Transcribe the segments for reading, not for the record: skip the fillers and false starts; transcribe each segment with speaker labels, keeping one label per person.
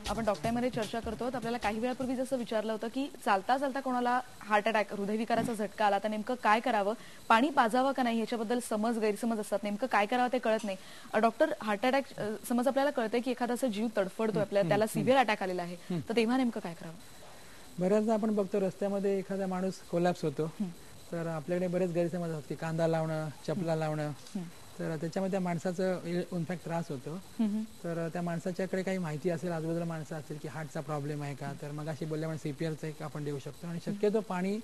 Speaker 1: आपण डॉक्टरमध्ये चर्चा करतो आपल्याला काही वेळापूर्वी जसं विचारलं होतं की चालता चालता कोणाला हार्ट अटॅक हृदयविकाराचा झटका आला तर नेमकं काय करावं, पाणी पाजावं का नाही याच्याबद्दल गैरसमज असतात, नेमकं काय करावं ते कळत नाही. डॉक्टर, हार्ट अटॅक समज आपल्याला कळतंय की एखादा जीव तडफडतोय आपल्याला, त्याला सिव्हिअर अटॅक आलेला आहे, तर तेव्हा नेमकं काय करावं?
Speaker 2: बऱ्याचदा आपण बघतो रस्त्यामध्ये एखादा माणूस कोलॅप्स होतो तर आपल्याकडे बरेच गैरसमज असतात की कांदा लावणं, चपला लावणं, तर त्याच्यामध्ये त्या माणसाचं इनफॅक्ट त्रास होतो. तर त्या माणसाच्याकडे काही माहिती असेल, आजूबाजूला माणसं असेल की हार्टचा प्रॉब्लेम आहे का, तर मग अशी बोलल्यामुळे सीपीआरचं एक आपण देऊ शकतो. आणि शक्यतो पाणी,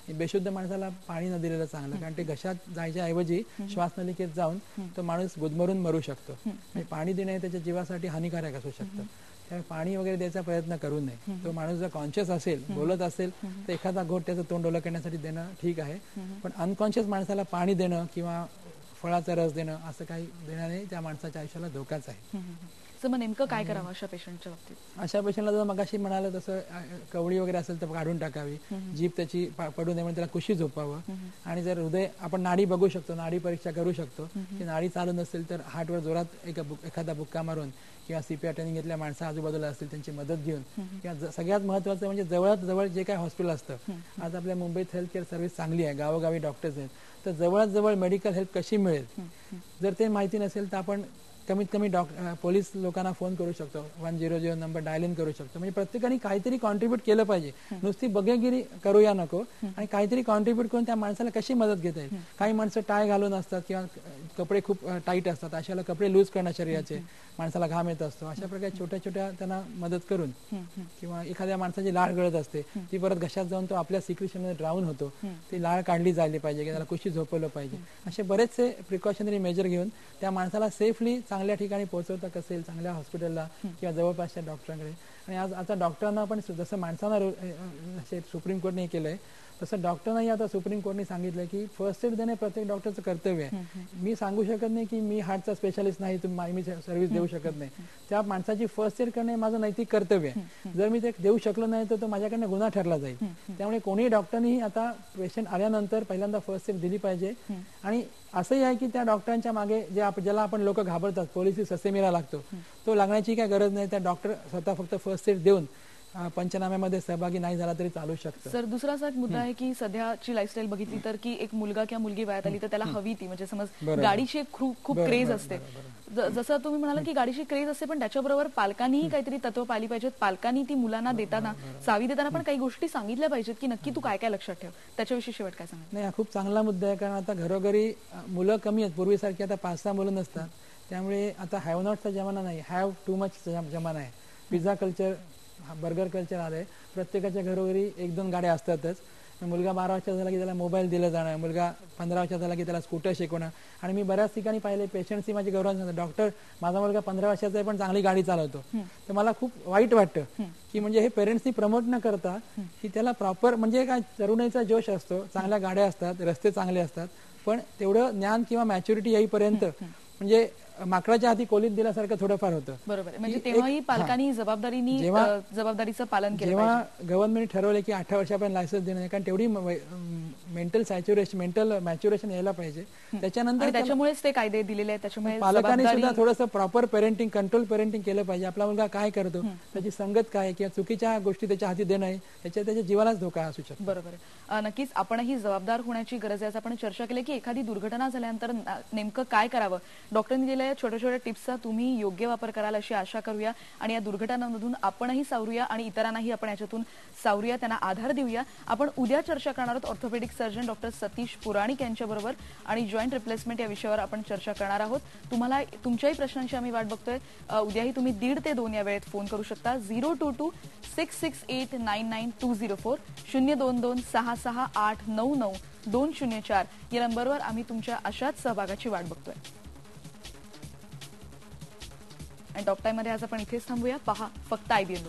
Speaker 2: बेशुद्ध माणसाला पाणी न दिलेलं चांगलं, कारण ते घशात जायच्या ऐवजी श्वासनलिकेत जाऊन तो माणूस गुदमरून मरू शकतो. आणि पाणी देणे त्याच्या जीवासाठी हानिकारक असू शकतं. त्यामुळे पाणी वगैरे द्यायचा प्रयत्न करू नये. तो माणूस जर कॉन्शियस असेल, बोलत असेल, तर एखादा घोट त्याचं तोंड ओलं करण्यासाठी देणं ठीक आहे. पण अनकॉन्शियस माणसाला पाणी देणं किंवा फळाचा रस देणं असं काही देण्याने त्या माणसाच्या आयुष्याला धोकाच आहे.
Speaker 1: मग नेमकं काय करावं अशा पेशंटच्या बाबतीत?
Speaker 2: अशा पेशंटला जर मगाशी म्हणालं तसं कवळी वगैरे असेल तर काढून टाकावी, जीभ त्याची पडू नये म्हणून त्याला कुशी झोपावं. आणि जर हृदय, आपण नाडी बघू शकतो, नाडी परीक्षा करू शकतो की नाडी चालू नसेल तर हार्टवर जोरात एखादा बुक्का मारून किंवा सीपीआर ट्रेनिंग घेतल्या माणसं आजूबाजूला असतील त्यांची मदत घेऊन, किंवा सगळ्यात महत्त्वाचं म्हणजे जवळात जवळ जे काही हॉस्पिटल असतं, आज आपल्या मुंबईत हेल्थ केअर सर्व्हिस चांगली आहे, गावोगावी डॉक्टर्स आहेत, तर जवळात जवळ मेडिकल हेल्प कशी मिळेल जर ते माहिती नसेल तर आपण कमीत कमी पोलीस लोकांना फोन करू शकतो, 100 नंबर डायल इन करू शकतो. म्हणजे प्रत्येकाने काहीतरी कॉन्ट्रीब्यूट केलं पाहिजे, नुसती बघेगिरी करूया नको, आणि काहीतरी कॉन्ट्रीब्यूट करून त्या माणसाला कशी मदत घेता येईल. काही माणसं टाय घालून असतात किंवा कपडे खूप टाईट असतात, अशाला कपडे लूज करणं शरीराचे, माणसाला घाम येत असतो, अशा प्रकारे छोट्या छोट्या त्यांना मदत करून, किंवा एखाद्या माणसाची लाळ गळत असते ती परत घशात जाऊन तो आपल्या सिक्रेशनमध्ये ड्राऊन होतो, ती लाळ काढली जायला पाहिजे, त्याला कुशी झोपवलं पाहिजे. असे बरेचसे प्रिकॉशनरी मेजर घेऊन त्या माणसाला सेफली चांगल्या ठिकाणी पोहोचवता असेल, चांगल्या हॉस्पिटलला किंवा जवळपासच्या डॉक्टरांकडे. आणि आज आता डॉक्टरांना पण जसं माणसांना सुप्रीम कोर्टने केलंय तसं डॉक्टरांनाही आता सुप्रीम कोर्टने सांगितलं की फर्स्ट एड देणे प्रत्येक डॉक्टरचं कर्तव्य आहे. मी सांगू शकत नाही की मी हार्टचा स्पेशालिस्ट नाही, मी सर्व्हिस देऊ शकत नाही. त्या माणसाची फर्स्ट एड करणे माझं नैतिक कर्तव्य आहे. जर मी ते देऊ शकलो नाही तर तो माझ्याकडनं गुन्हा ठरला जाईल. त्यामुळे कोणी डॉक्टरनी आता पेशंट आल्यानंतर पहिल्यांदा फर्स्ट एड दिली पाहिजे. आणि असंही आहे की त्या डॉक्टरांच्या मागे ज्याला आपण लोक घाबरतात, पोलिसी ससेमिरा लागतो, तो लागण्याची काय गरज नाही. त्या डॉक्टर स्वतः फक्त फर्स्ट एड देऊन पंचनाम्यामध्ये सहभागी नाही झाला तरी चालू शकतं.
Speaker 1: सर, दुसरा असा एक मुद्दा आहे की सध्याची लाईफस्टाईल बघितली तर की एक मुलगा किंवा मुलगी वयात आली तर त्याला हवी ती, म्हणजे समज गाडीची खूप क्रेज असते. जसं तुम्ही म्हणाला की गाडीची क्रेज असते, पण त्याच्याबरोबर पालकांनीही काहीतरी तत्व पाळली पाहिजेत. पालकांनी ती मुलांना देताना, चावी देताना पण काही गोष्टी सांगितल्या पाहिजेत की नक्की तू काय काय लक्षात ठेव. त्याच्याविषयी शेवट काय सांगा?
Speaker 2: नाही, हा खूप चांगला मुद्दा आहे, कारण आता घरोघरी मुलं कमी आहेत, पूर्वीसारखी आता 5-6 मुलं नसतात. त्यामुळे आता हॅव नॉटचा जमाना नाही, हॅव टू मच जमाना आहे. पिझ्झा कल्चर, बर्गर कल्चर आलंय. प्रत्येकाच्या घरोघरी 1-2 गाड्या असतातच. मुलगा 12 वर्षाचा झाला की त्याला मोबाईल दिला जाणार, मुलगा 15 वर्षाचा झाला की त्याला स्कूटर शिकवणं. आणि मी बऱ्याच ठिकाणी पाहिले, पेशंटची माझी गौरव सांगतात, डॉक्टर माझा मुलगा 15 वर्षाचा आहे पण चांगली गाडी चालवतो. तर मला खूप वाईट वाटतं की म्हणजे हे पेरेंट्सनी प्रमोट न करता की त्याला प्रॉपर, म्हणजे काय तरुणाईचा जोश असतो, चांगल्या गाड्या असतात, रस्ते चांगले असतात, पण तेवढं ज्ञान किंवा मॅच्युरिटी येईपर्यंत म्हणजे माकडाच्या हाती कोलीत दिल्यासारखं थोडंफार होतं.
Speaker 1: बरोबर, म्हणजे तेव्हाही पालकांनी जबाबदारीचं पालन केलं.
Speaker 2: जेव्हा गव्हर्नमेंट ठरवले की 18 वर्षापर्यंत लायसन्स देणं, कारण तेवढी मेंटल मॅच्युरेशन यायला पाहिजे. त्याच्यानंतर
Speaker 1: त्याच्यामुळेच ते कायदे दिलेले आहेत. त्याच्यामुळे
Speaker 2: पालकांनी सुद्धा थोडंसं प्रॉपर पेरेंटिंग, कंट्रोल पेरेंटिंग केलं पाहिजे. आपला मुलगा काय करतो, त्याची संगत काय, किंवा चुकीच्या गोष्टी त्याच्या हाती देणं, त्याच्या जीवालाच धोका असू शकतो.
Speaker 1: बरोबर, नक्कीच आपणही जबाबदार होण्याची गरज आहे. आपण चर्चा केली की एखादी दुर्घटना झाल्यानंतर नेमकं काय करावं. डॉक्टरांनी दिलेल्या छोट्या छोट्या टिप्सचा तुम्ही योग्य वापर कराल अशी आशा करूया. आणि या दुर्घटनांमधून आपणही सावरूया आणि इतरांनाही आपण याच्यातून सावरूया, त्यांना आधार देऊया. आपण उद्या चर्चा करणार आहोत ऑर्थोपेडिक सर्जन डॉक्टर सतीश पुराणिक यांच्याबरोबर, आणि जॉईंट रिप्लेसमेंट या विषयावर आपण चर्चा करणार आहोत. तुम्हाला तुमच्याही प्रश्नांची आम्ही वाट बघतोय. उद्याही तुम्ही 1:30 ते 2 या वेळेत फोन करू शकता. 022-668-99204 022-668-99204 या नंबरवर आम्ही तुमच्या अशाच सहभागाची वाट बघतोय. आणि टॉक टाइम मध्ये आज आपण इथेच थांबूया. पहा फक्त IBN.